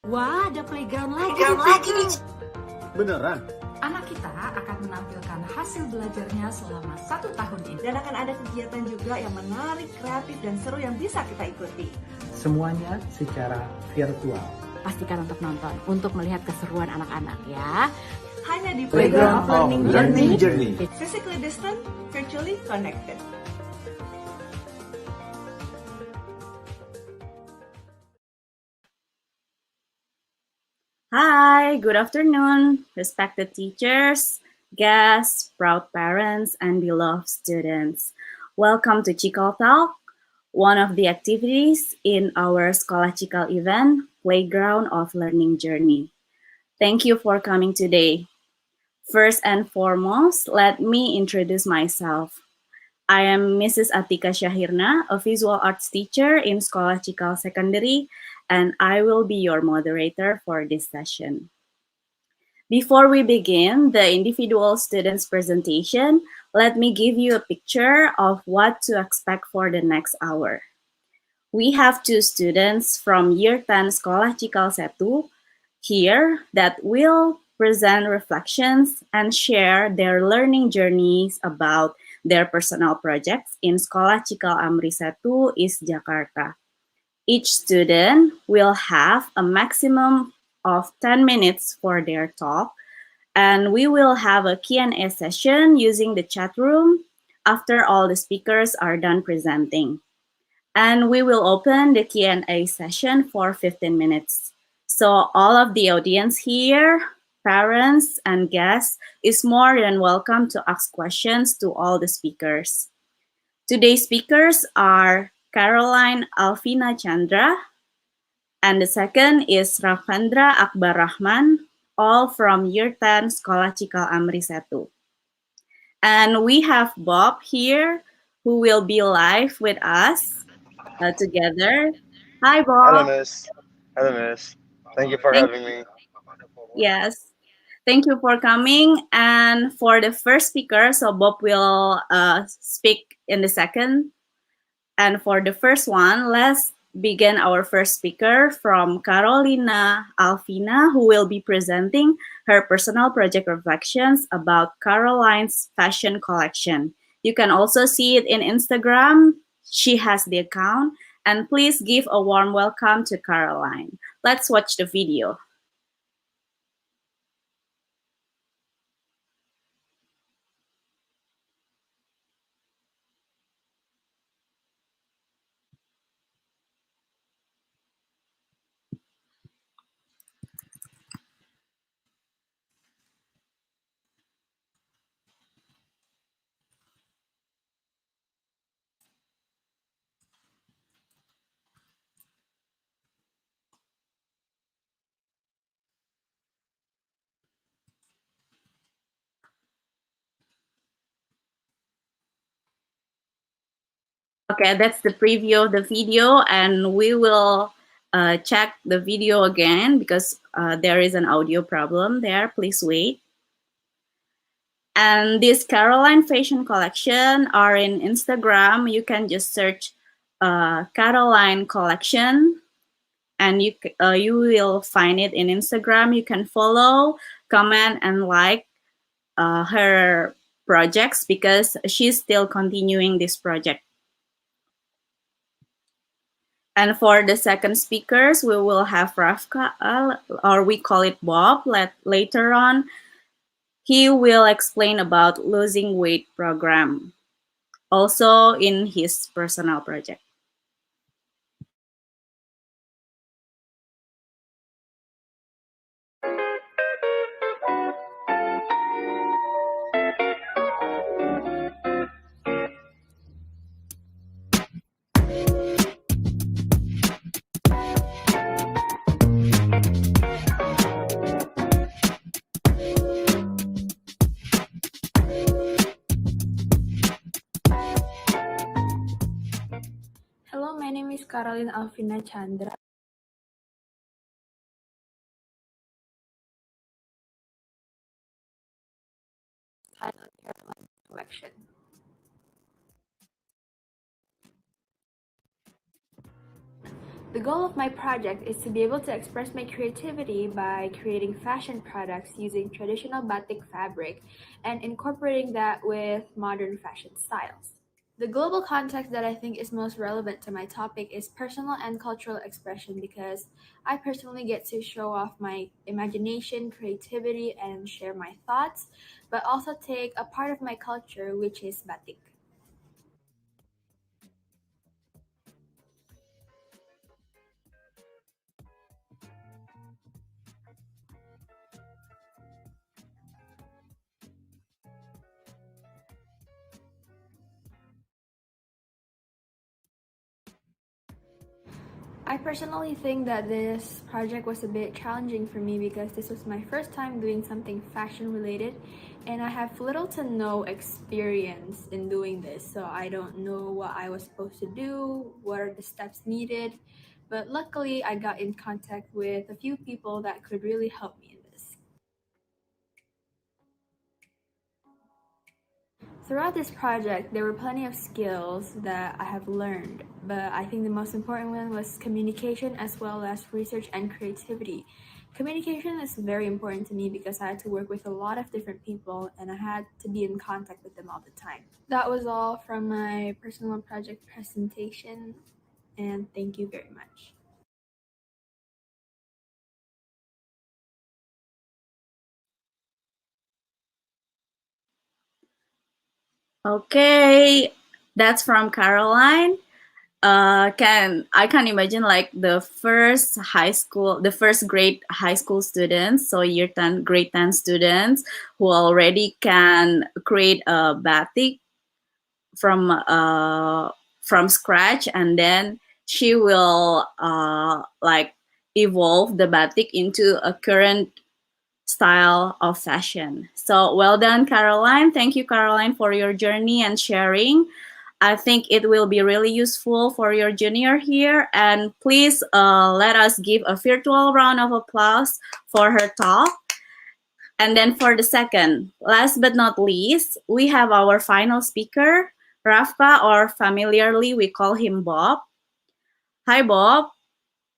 Wah, ada playground lagi nih. Beneran? Anak kita akan menampilkan hasil belajarnya selama 1 tahun ini. Dan akan ada kegiatan juga yang menarik, kreatif, dan seru yang bisa kita ikuti. Semuanya secara virtual. Pastikan untuk nonton, untuk melihat keseruan anak-anak ya. Hanya di Playground of Learning Journey. Physically distant, virtually connected. Hi, good afternoon, respected teachers, guests, proud parents, and beloved students. Welcome to Cikal Talk, one of the activities in our Sekolah Cikal event, Playground of Learning Journey. Thank you for coming today. First and foremost, let me introduce myself. I am Mrs. Atika Syahirna, a visual arts teacher in Sekolah Cikal Secondary, and I will be your moderator for this session. Before we begin the individual students' presentation, let me give you a picture of what to expect for the next hour. We have 2 students from Year 10 Sekolah Cikal Setu here that will present reflections and share their learning journeys about their personal projects in Sekolah Cikal Amri Setu, East Jakarta. Each student will have a maximum of 10 minutes for their talk, and we will have a Q&A session using the chat room after all the speakers are done presenting. And we will open the Q&A session for 15 minutes. So all of the audience here, parents and guests, is more than welcome to ask questions to all the speakers. Today's speakers are Caroline Alvina Chandra, and the second is Ravendra Akbar Rahman, all from Year 10 Sekolah Cikal Amri Setu. And we have Bob here, who will be live with us together. Hi, Bob. Hello, Miss. Thank you for having me. Yes. Thank you for coming. And for the first speaker, so Bob will speak in the second. And for the first one, let's begin our first speaker from Carolina Alvina, who will be presenting her personal project reflections about Caroline's fashion collection. You can also see it in Instagram. She has the account. And please give a warm welcome to Caroline. Let's watch the video. Okay, that's the preview of the video, and we will check the video again because there is an audio problem there. Please wait. And this Caroline fashion collection are in Instagram. You can just search Caroline collection, and you will find it in Instagram. You can follow, comment, and like her projects because she's still continuing this project. And for the second speakers, we will have Rafka, or we call it Bob, later on. He will explain about losing weight program, also in his personal project. Hello, my name is Caroline Alvina Chandra. Titled Caroline Collection. The goal of my project is to be able to express my creativity by creating fashion products using traditional batik fabric and incorporating that with modern fashion styles. The global context that I think is most relevant to my topic is personal and cultural expression because I personally get to show off my imagination, creativity, and share my thoughts, but also take a part of my culture, which is batik. I personally think that this project was a bit challenging for me because this was my first time doing something fashion related and I have little to no experience in doing this, so I don't know what I was supposed to do, what are the steps needed, but luckily I got in contact with a few people that could really help me in this. Throughout this project, there were plenty of skills that I have learned, but I think the most important one was communication as well as research and creativity. Communication is very important to me because I had to work with a lot of different people and I had to be in contact with them all the time. That was all from my personal project presentation, and thank you very much. Okay, that's from Caroline. Can imagine like the first grade high school students, so year 10, grade 10 students who already can create a batik from scratch, and then she will like evolve the batik into a current style of fashion. So well done, Caroline. Thank you, Caroline, for your journey and sharing. I think it will be really useful for your junior here. And please let us give a virtual round of applause for her talk. And then for the second, last but not least, we have our final speaker, Rafka, or familiarly we call him Bob. Hi, Bob.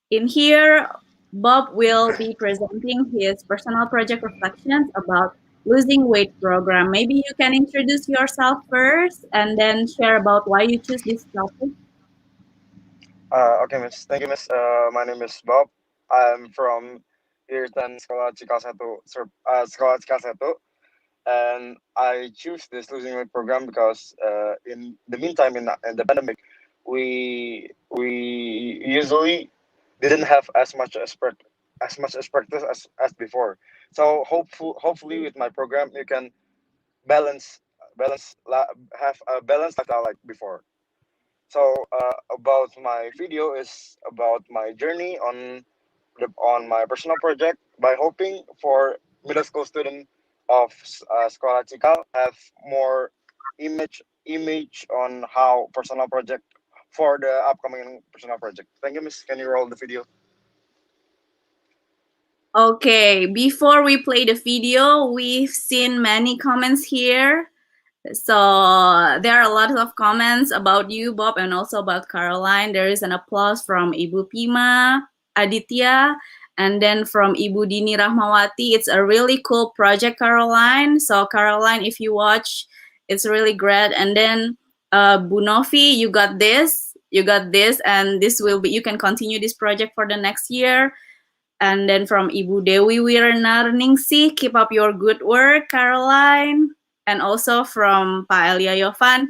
In here, Bob will be presenting his personal project reflections about losing weight program. Maybe you can introduce yourself first and then share about why you choose this topic. Okay, Miss. Thank you, Miss. My name is Bob. I'm from Y10 Sekolah Cikal Setu, Sekolah Cikal Setu, and I choose this losing weight program because in the meantime, in the pandemic, we usually didn't have as much as practice as before. So hopefully with my program, you can balance have a balanced lifestyle like before. So about my video is about my journey on my personal project by hoping for middle school student of Sekolah Cikal have more image on how personal project for the upcoming personal project. Thank you, Miss. Can you roll the video? Okay, before we play the video, we've seen many comments here. So there are a lot of comments about you, Bob, and also about Caroline. There is an applause from Ibu Pima, Aditya, and then from Ibu Dini Rahmawati. It's a really cool project, Caroline. So Caroline, if you watch, it's really great. And then Bu Novi, you got this, and this will be, you can continue this project for the next year. And then from Ibu Dewi Wirananingsih, keep up your good work, Caroline. And also from Pak Elia Yovan,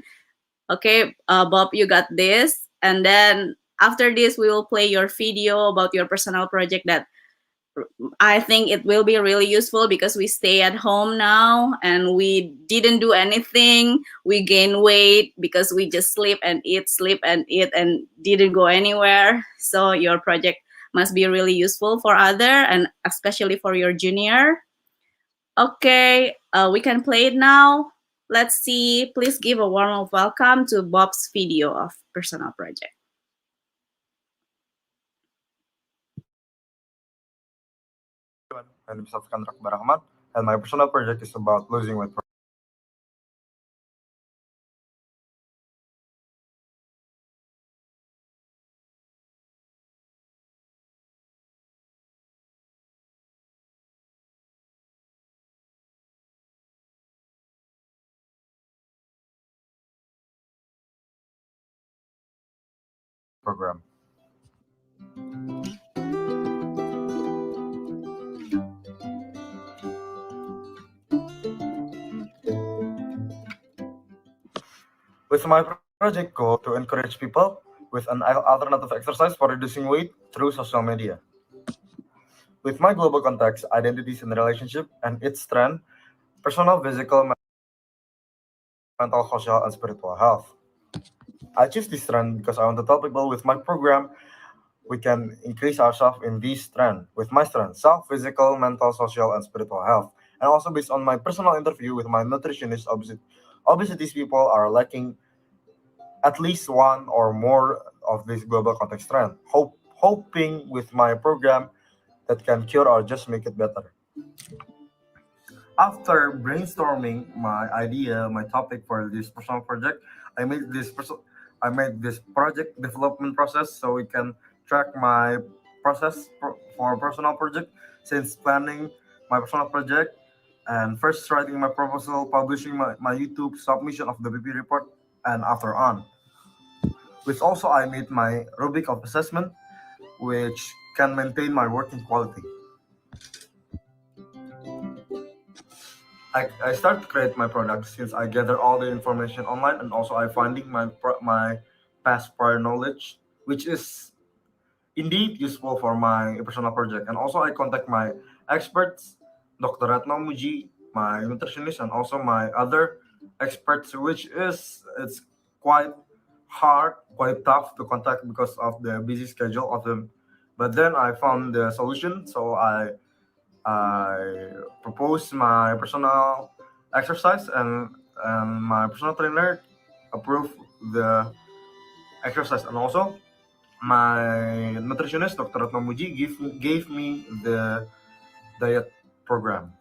okay, Bob, you got this. And then after this, we will play your video about your personal project that I think it will be really useful because we stay at home now and we didn't do anything. We gain weight because we just sleep and eat and didn't go anywhere. So your project must be really useful for other and especially for your junior. Okay, we can play it now. Let's see. Please give a warm welcome to Bob's video of personal project. My name is Afkan Rakbar Ahmad, and my personal project is about losing weight. program. With my project goal to encourage people with an alternative exercise for reducing weight through social media. With my global context, identities and relationship, and its trend, personal, physical, mental, social, and spiritual health. I choose this trend because I want to tell people with my program we can increase ourselves in this trend with my strength, self, physical, mental, social, and spiritual health. And also based on my personal interview with my nutritionist, obesity people are lacking at least one or more of this global context trend. Hoping with my program that can cure or just make it better. After brainstorming my idea, my topic for this personal project, I made I made this project development process so we can track my for personal project since planning my personal project and first writing my proposal, publishing my YouTube submission of the BP report, and after on. Which also I made my rubric of assessment, which can maintain my working quality. I start to create my product since I gather all the information online and also I finding my past prior knowledge, which is indeed useful for my personal project. And also I contact my experts, Dr. Ratno Muji, my nutritionist, and also my other experts, which is it's quite hard, quite tough to contact because of the busy schedule of them. But then I found the solution, so I propose my personal exercise and my personal trainer approved the exercise and also my nutritionist Dr. Ratno Muji gave me the diet program.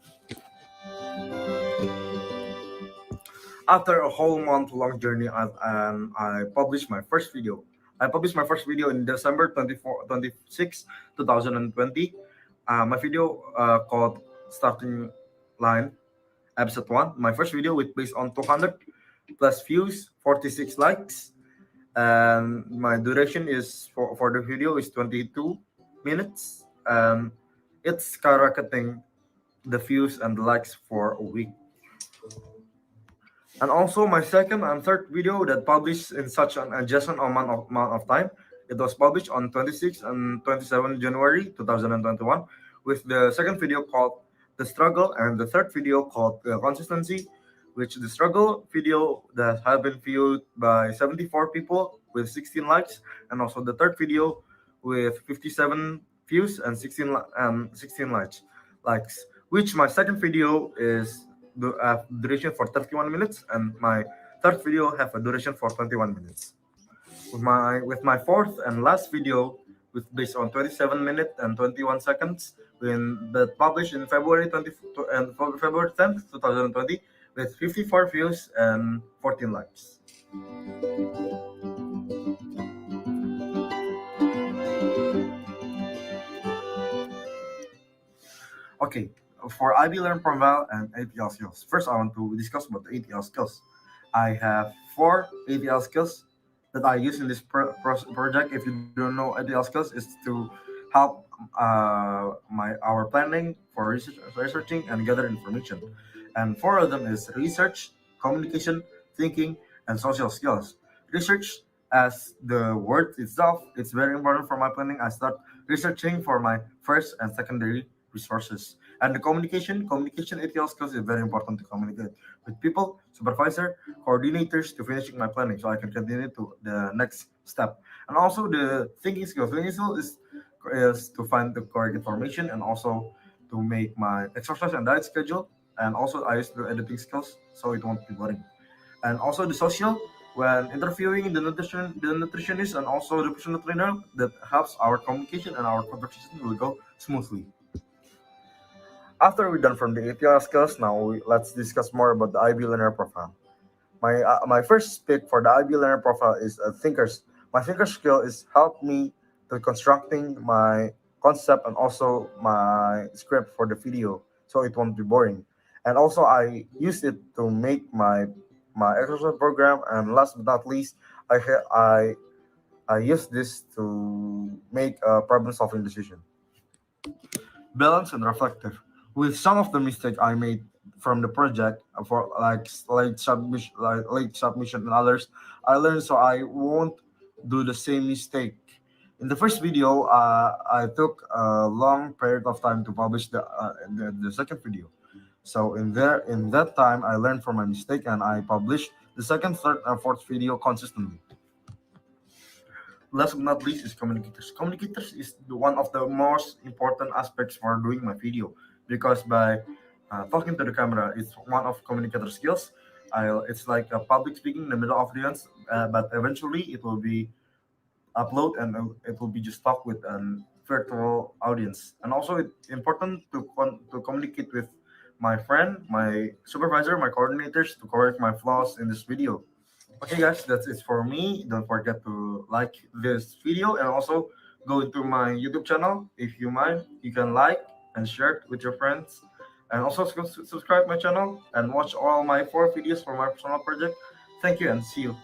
After a whole month long journey I published my first video. I published my first video in December 26, 2020. My video called Starting Line episode 1. My first video with based on 200 plus views, 46 likes, and my duration is for the video is 22 minutes, and it's skyrocketing the views and the likes for a week. And also my second and third video that published in such an adjacent amount of time. It was published on 26 and 27 January 2021 with the second video called The Struggle and the third video called Consistency, which the struggle video that have been viewed by 74 people with 16 likes, and also the third video with 57 views and 16 likes, which my second video is the duration for 31 minutes and my third video have a duration for 21 minutes. With my fourth and last video with based on 27 minutes and 21 seconds when that published in February 10th 2020 with 54 views and 14 likes. Okay, for IB Learn Profile and ATL skills. First, I want to discuss about the ATL skills. I have 4 ATL skills that I use in this project. If you don't know, ATL skills is to help our planning for researching and gather information. And 4 of them is research, communication, thinking, and social skills. Research, as the word itself, it's very important for my planning. I start researching for my first and secondary resources. And the communication ATL skills is very important to communicate with people, supervisor, coordinators to finishing my planning so I can continue to the next step. And also the thinking skills. Thinking skills is to find the correct information and also to make my exercise and diet schedule. And also I use the editing skills so it won't be boring. And also the social, when interviewing the nutritionist and also the personal trainer, that helps our communication and our conversation will go smoothly. After we're done from the API skills, let's discuss more about the IB learner profile. My first pick for the IB learner profile is a thinkers. My thinker skill is help me to constructing my concept and also my script for the video, so it won't be boring. And also I use it to make my exercise program. And last but not least, I I use this to make a problem solving decision. Balanced and reflective. With some of the mistakes I made from the project for like late submission and others, I learned so I won't do the same mistake. In the first video, I took a long period of time to publish the second video. So in that time, I learned from my mistake and I published the second, third, and fourth video consistently. Last but not least is communicators. Communicators is one of the most important aspects for doing my video because by talking to the camera, it's one of communicator skills. It's like a public speaking in the middle of audience, but eventually it will be upload and it will be just talk with an virtual audience. And also it's important to communicate with my friend, my supervisor, my coordinators to correct my flaws in this video. Okay, guys, that's it for me. Don't forget to like this video and also go into my YouTube channel. If you mind, you can like and share it with your friends. And also subscribe my channel and watch all my 4 videos for my personal project. Thank you and see you.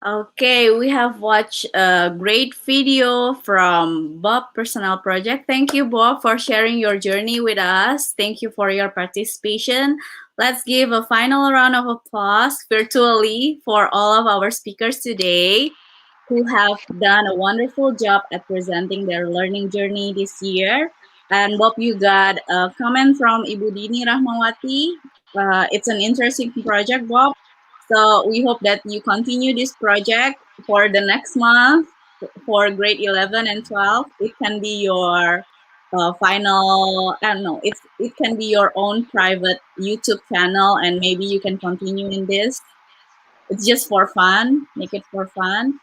Okay, we have watched a great video from Bob Personal Project. Thank you, Bob, for sharing your journey with us. Thank you for your participation. Let's give a final round of applause virtually for all of our speakers today who have done a wonderful job at presenting their learning journey this year. And Bob, you got a comment from Ibu Dini Rahmawati. It's an interesting project, Bob. So we hope that you continue this project for the next month for grade 11 and 12. It can be your final, I don't know, it can be your own private YouTube channel and maybe you can continue in this. It's just for fun, make it for fun.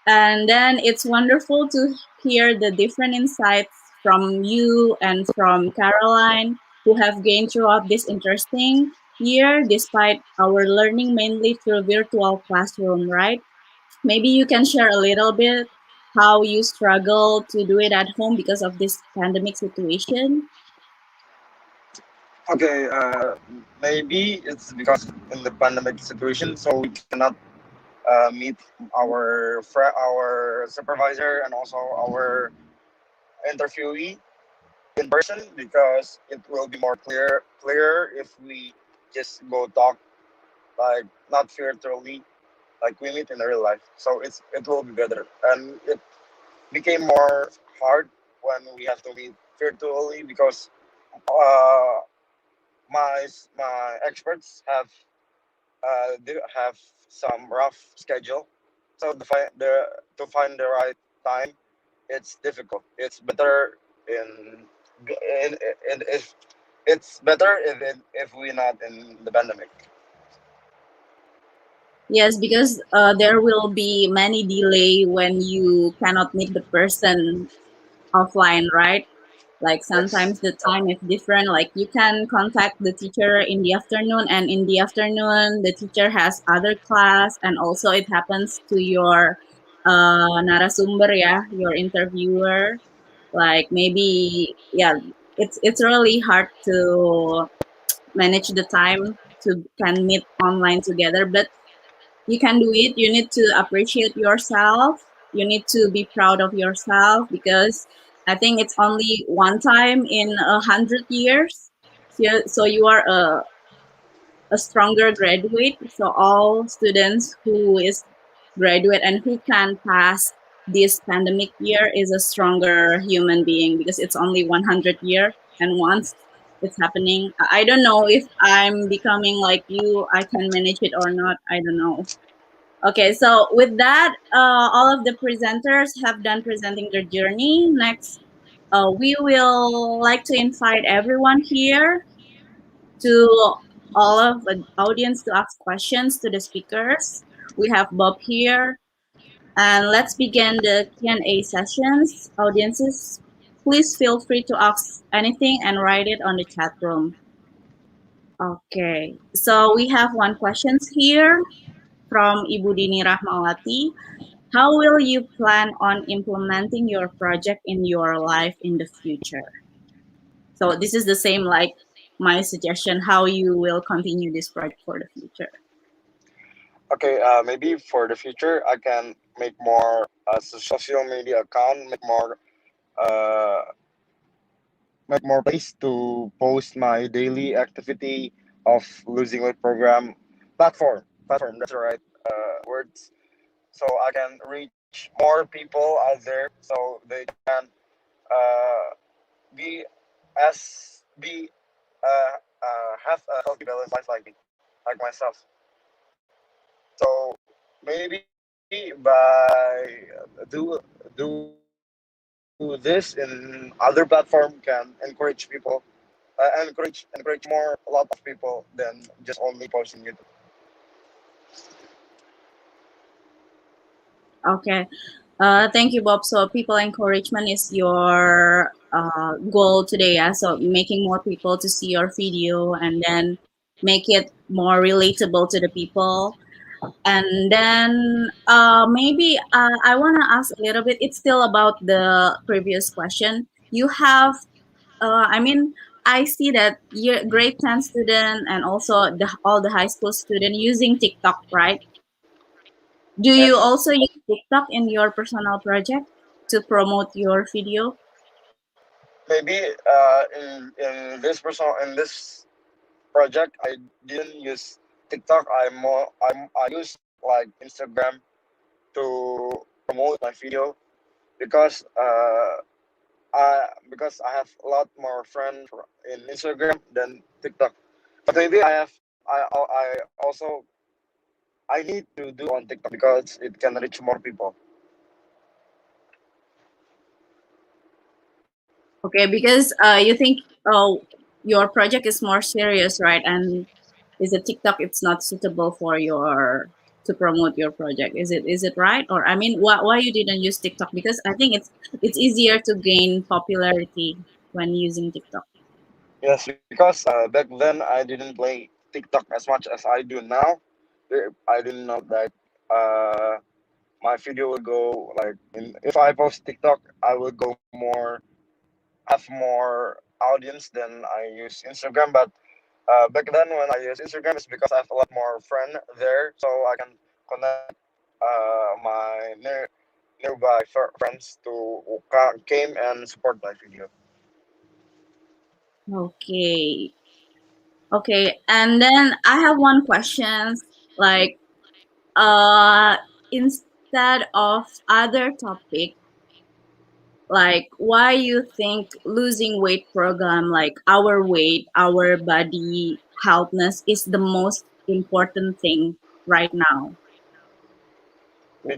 And then it's wonderful to hear the different insights from you and from Caroline, who have gained throughout this interesting year, despite our learning mainly through virtual classroom, right? Maybe you can share a little bit how you struggle to do it at home because of this pandemic situation. Okay, maybe it's because in the pandemic situation, so we cannot meet our supervisor and also our interviewee in person because it will be more clearer if we just go talk like not virtually like we meet in real life. So it will be better, and it became more hard when we have to meet virtually because uh, my experts do have some rough schedule. So to find the right time, it's difficult. It's better in if it's better if we're not in the pandemic. Yes, because there will be many delay when you cannot meet the person offline, right? Like Yes. sometimes the time is different. Like you can contact the teacher in the afternoon, and in the afternoon the teacher has other class, and also it happens to your narasumber, yeah, your interviewer. Like maybe, yeah, it's really hard to manage the time to can meet online together, but you can do it. You need to appreciate yourself. You need to be proud of yourself because I think it's only one time in 100 years. So you are a stronger graduate. So all students who is graduate and who can pass this pandemic year is a stronger human being because it's only 100 year, and once it's happening, I don't know if I'm becoming like you, I can manage it or not. I don't know. Okay, so with that, all of the presenters have done presenting their journey. Next, we will like to invite everyone here to all of the audience to ask questions to the speakers. We have Bob here, and let's begin the Q&A sessions. Audiences, please feel free to ask anything and write it on the chat room. Okay, so we have one questions here from Ibu Dini Rahmawati. How will you plan on implementing your project in your life in the future? So this is the same like my suggestion, how you will continue this project for the future. Okay, maybe for the future, I can make more social media account, uh, make more place to post my daily activity of losing weight program platform. That's the right words. So I can reach more people out there, so they can uh, be be have a healthy balanced life like me, like myself. So maybe by do this in other platform can encourage people, encourage more a lot of people than just only posting YouTube. Okay. Thank you, Bob. So people encouragement is your goal today, yeah? So making more people to see your video and then make it more relatable to the people. And then maybe I want to ask a little bit. It's still about the previous question. You have, I mean, I see that you're grade 10 student and also all the high school student using TikTok, right? Do you Yes, also use TikTok in your personal project to promote your video? maybe in this project I didn't use TikTok. I use like Instagram to promote my video because because I have a lot more friends in Instagram than TikTok. But maybe I also I need to do on TikTok because it can reach more people. Okay, because you think your project is more serious, right? And is it TikTok? It's not suitable for your to promote your project. Is it right? Or I mean, why you didn't use TikTok? Because I think it's easier to gain popularity when using TikTok. Yes, because back then I didn't play TikTok as much as I do now. I didn't know that my video will go like if I post TikTok, I will go more have more audience than I use Instagram. But back then when I use Instagram, it's because I have a lot more friend there, so I can connect my nearby friends to came and support my video. Okay. Okay. And then I have one question. Like, uh, instead of other topic, like why you think losing weight program, like our weight, our body healthness is the most important thing right now?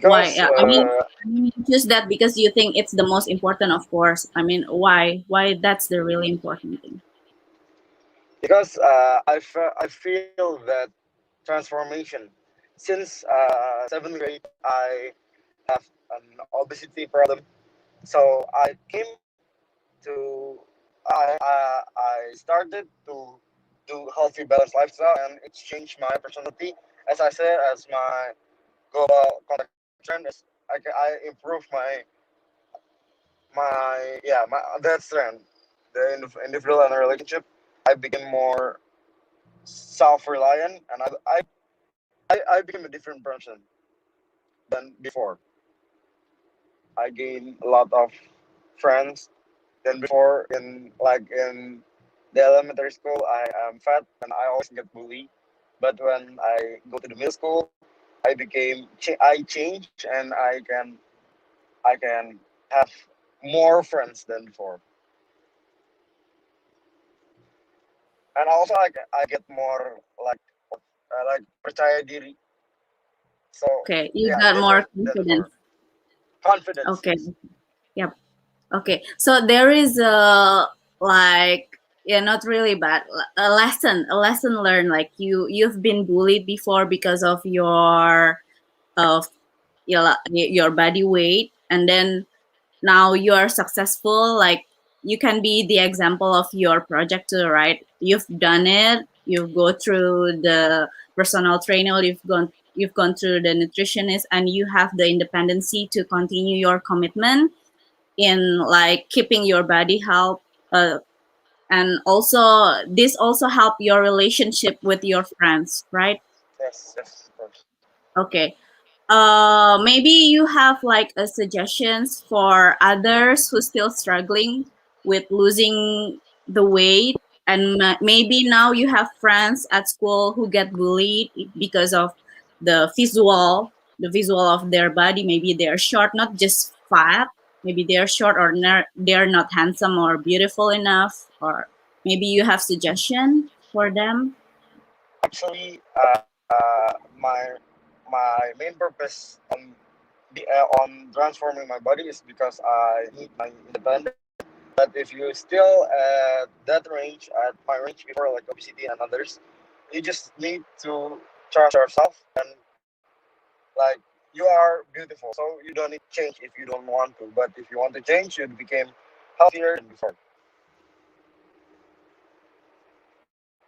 Why? Because I mean, you choose that because you think it's the most important, of course. I mean, why? Why that's the really important thing? I feel that transformation since seventh grade I have an obesity problem, so I came to I started to do healthy balanced lifestyle, and it's changed my personality. As I said, as my global contact trend is I improve my that strength, the individual and the relationship. I became more self-reliant, and I became a different person than before. I gained a lot of friends than before. In the elementary school, I am fat and I always get bullied. But when I go to the middle school, I change, and I can have more friends than before. And also I get more like percaya diri. So Okay, you yeah, got more different than confidence. before. Confidence, Okay. yes. Yep. Okay, so there is a like yeah, not really bad a lesson learned. Like you've been bullied before because of of your body weight, and then now you are successful. Like you can be the example of your project too, right? You've done it. You go through the personal trainer. you've gone through the nutritionist and you have the independency to continue your commitment in like keeping your body health, and also this also help your relationship with your friends, right? Yes, of course. Okay. Maybe you have like a suggestions for others who still struggling with losing the weight, and maybe now you have friends at school who get bullied because of the visual of their body. Maybe they're short, not just fat. Maybe they're short or they're not handsome or beautiful enough, or maybe you have suggestion for them. Actually, my main purpose on transforming my body is because I need my independence. But if you still at that range, at my range before, like obesity and others, you just need to trust yourself and like you are beautiful. So you don't need to change if you don't want to. But if you want to change, you become healthier than before.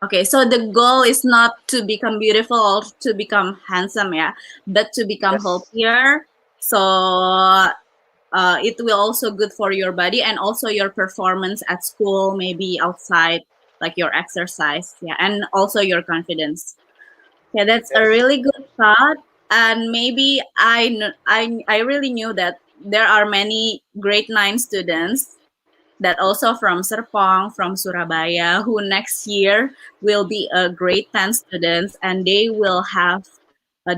Okay, so the goal is not to become beautiful or to become handsome, yeah, but to become Yes. healthier. So it will also good for your body and also your performance at school, maybe outside, like your exercise, yeah, and also your confidence. Yeah, that's a Yes. really good thought. And maybe I really knew that there are many grade 9 students that also from Serpong, from Surabaya, who next year will be a grade 10 students and they will have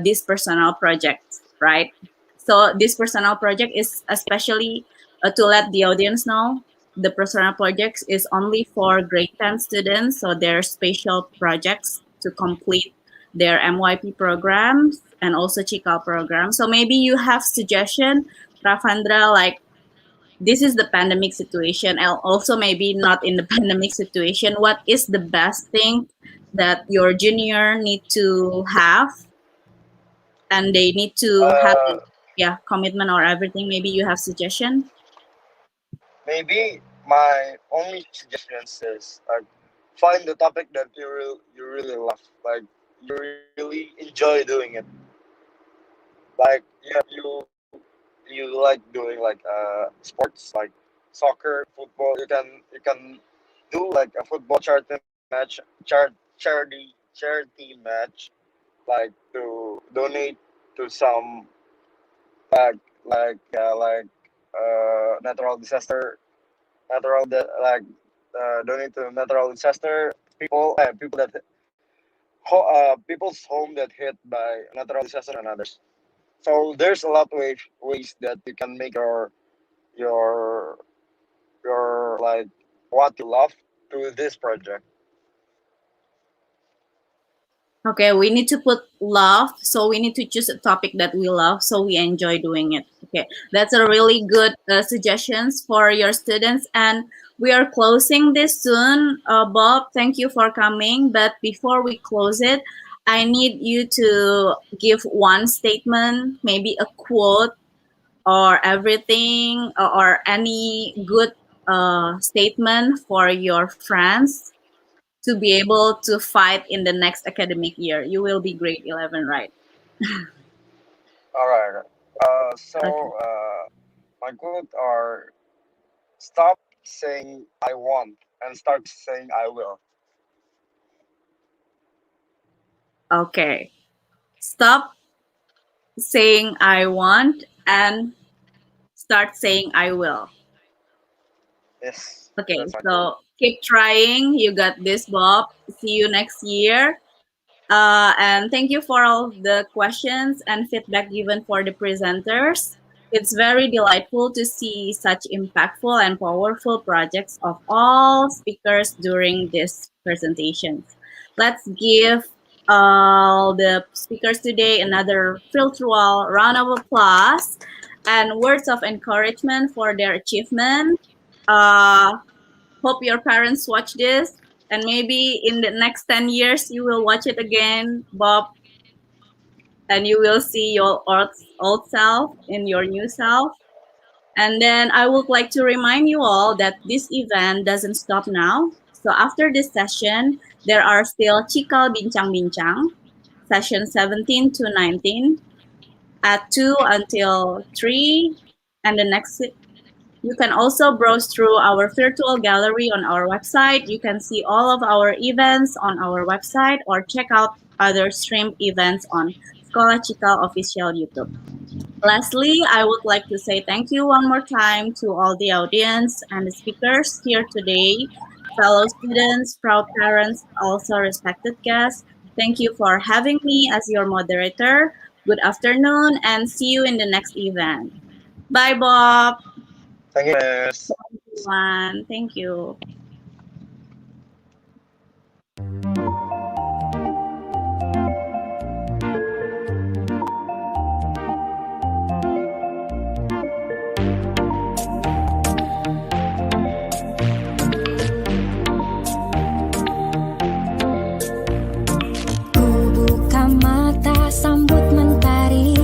this personal project, right? So this personal project is especially to let the audience know the personal projects is only for grade 10 students. So they're special projects to complete their MYP programs and also Cikal program. So maybe you have suggestion, Ravandra, like this is the pandemic situation, and also maybe not in the pandemic situation, what is the best thing that your junior need to have, and they need to have, Uh, yeah, commitment or everything. Maybe you have suggestion. Maybe my only suggestions is like find the topic that you really love, like you really enjoy doing it. Like you like doing like sports like soccer, football. You can do like a football charity match, charity match, like to donate to some like natural disaster, like donate to natural disaster people that people's home that hit by natural disaster and others. So there's a lot of ways that you can make your your like what you love to this project. Okay, we need to put love, so we need to choose a topic that we love, so we enjoy doing it. Okay, that's a really good suggestions for your students, and we are closing this soon. Bob, thank you for coming. But before we close it, I need you to give one statement, maybe a quote or everything, or any good statement for your friends to be able to fight in the next academic year. You will be grade 11, right? All right. So Okay. my quote are stop saying I want and start saying I will. Okay. Stop saying I want and start saying I will. Yes, Okay. that's my quote. So keep trying. You got this, Bob. See you next year. And thank you for all the questions and feedback given for the presenters. It's very delightful to see such impactful and powerful projects of all speakers during these presentations. Let's give all the speakers today another virtual round of applause and words of encouragement for their achievement. Uh, Hope your parents watch this, and maybe in the next 10 years you will watch it again, Bob, and you will see your old self in your new self. And then I would like to remind you all that this event doesn't stop now. So after this session, there are still Cikal Bincang Bincang. session 17 to 19 at 2 until 3, and the next you can also browse through our virtual gallery on our website. You can see all of our events on our website or check out other streamed events on Sekolah Cikal official YouTube. Lastly, I would like to say thank you one more time to all the audience and the speakers here today, fellow students, proud parents, also respected guests. Thank you for having me as your moderator. Good afternoon and see you in the next event. Bye, Bob. Thank you, Miss. Everyone. Thank you. Ku buka mata sambut mentari,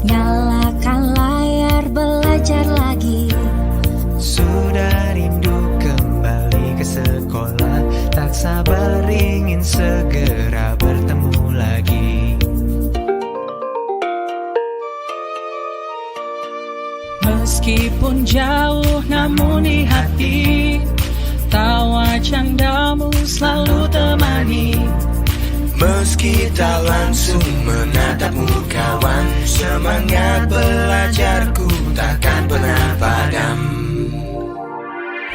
nyalakan layar belajar lagi. Sudah rindu kembali ke sekolah, tak sabar ingin segera bertemu lagi. Meskipun jauh namun di hati, tawa candamu selalu temani. Meski tak langsung menatapmu kawan, semangat belajarku takkan pernah padam.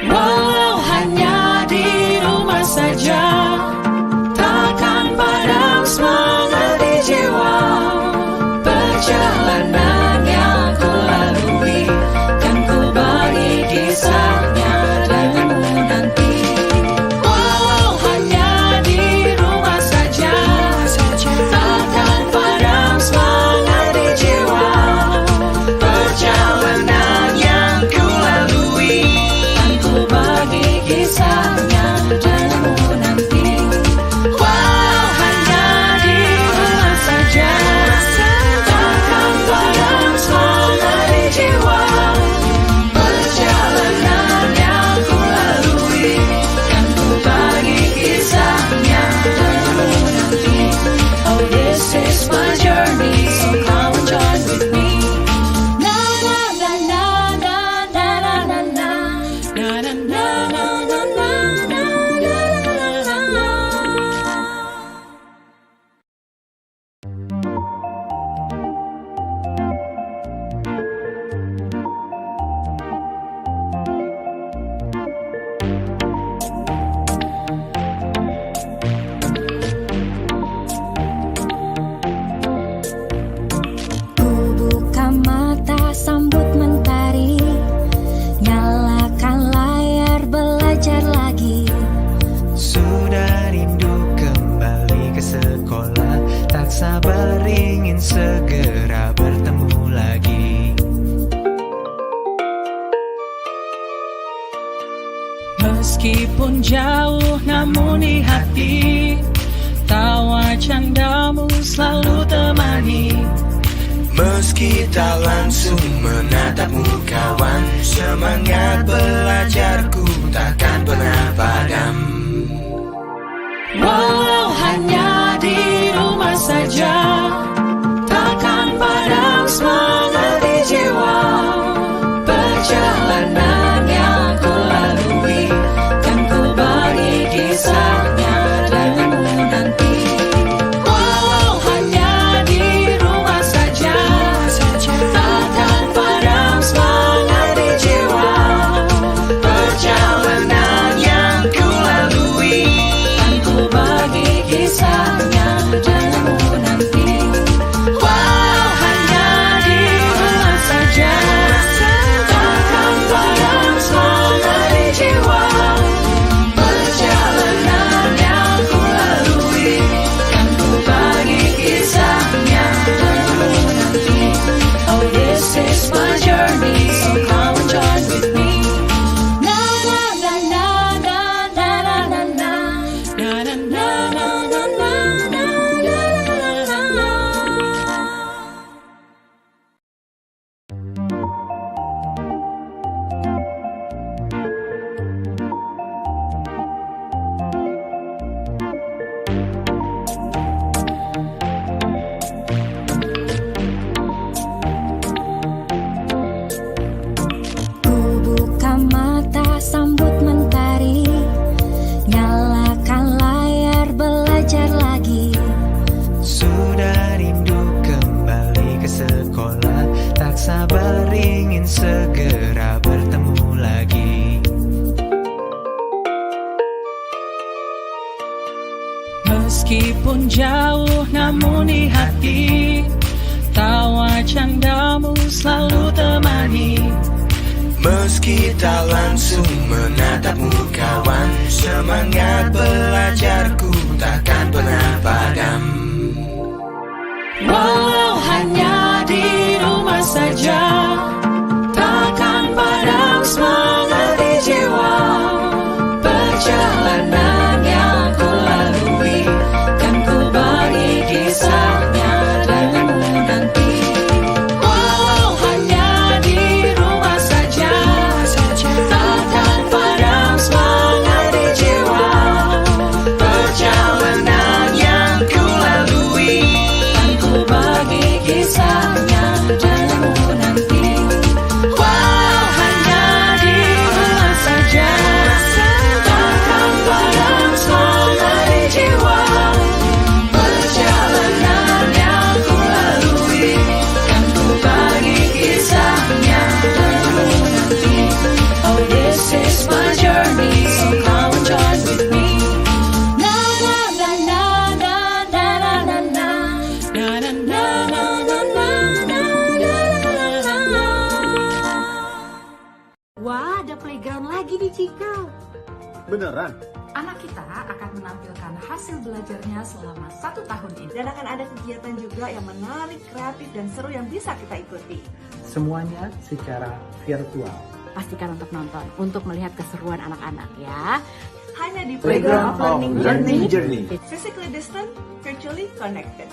Walau hanya di rumah saja, takkan padam semangat di jiwa. Perjalanan yang ku lalui, kan ku bagi kisahnya denganmu nanti. Walau hanya di rumah saja, takkan padam semangat di jiwa. Perjalanan yang ku lalui, kan ku bagi kisahnya denganmu nanti. Walau hanya di rumah saja, takkan padam semangat di jiwa. Perjalanan yang ku lalui, kan ku bagi kisahnya denganmu nanti. Oh, this is my journey, so come and join with me. Na na na na na na na na na. Na na na na na na na na na. Ku buka mata sambut mentari, nyalakan layar belajar lagi. Sudah rindu kembali ke sekolah, tak sabar ingin segera bertemu lagi. Meskipun jauh namun di hati, tawa candamu selalu temani. Meski tak langsung menatapmu kawan, semangat belajarku takkan pernah padam. Walau hanya di rumah saja, takkan padam semangat di jiwa. Perjalanan yang ku lalui, kan ku bagi kisahnya denganmu nanti. Walau hanya di rumah saja, takkan padam semangat di jiwa. Perjalanan yang ku lalui, kan ku bagi kisah. jauh namun di hati, tawa candamu selalu temani. Meski tak langsung menatapmu kawan, semangat belajarku takkan pernah padam. Walau hanya di rumah saja, takkan padam semangat di jiwa. Perjalanan yang ku lalui, kan ku bagi kisahnya denganmu nanti. Walau hanya di rumah saja, takkan padam semangat di jiwa. Perjalanan yang ku lalui, kan ku bagi kisahnya denganmu nanti. Walau hanya di rumah saja, takkan padam semangat di jiwa. Perjalanan yang ku lalui, kan ku bagi kisahnya denganmu nanti. Oh, this is my journey, so come and join with me. Na na na na na na na na na. Na na na na na na na na. Wah, ada playground lagi di Cikal. Beneran? Anak kita akan menampilkan hasil belajarnya selama 1 tahun ini. Dan akan ada kegiatan juga yang menarik, kreatif, dan seru yang bisa kita ikuti. Semuanya secara virtual. Pastikan untuk nonton, untuk melihat keseruan anak-anak ya. Hanya di Playground of Learning Journey. Physically distant, virtually connected.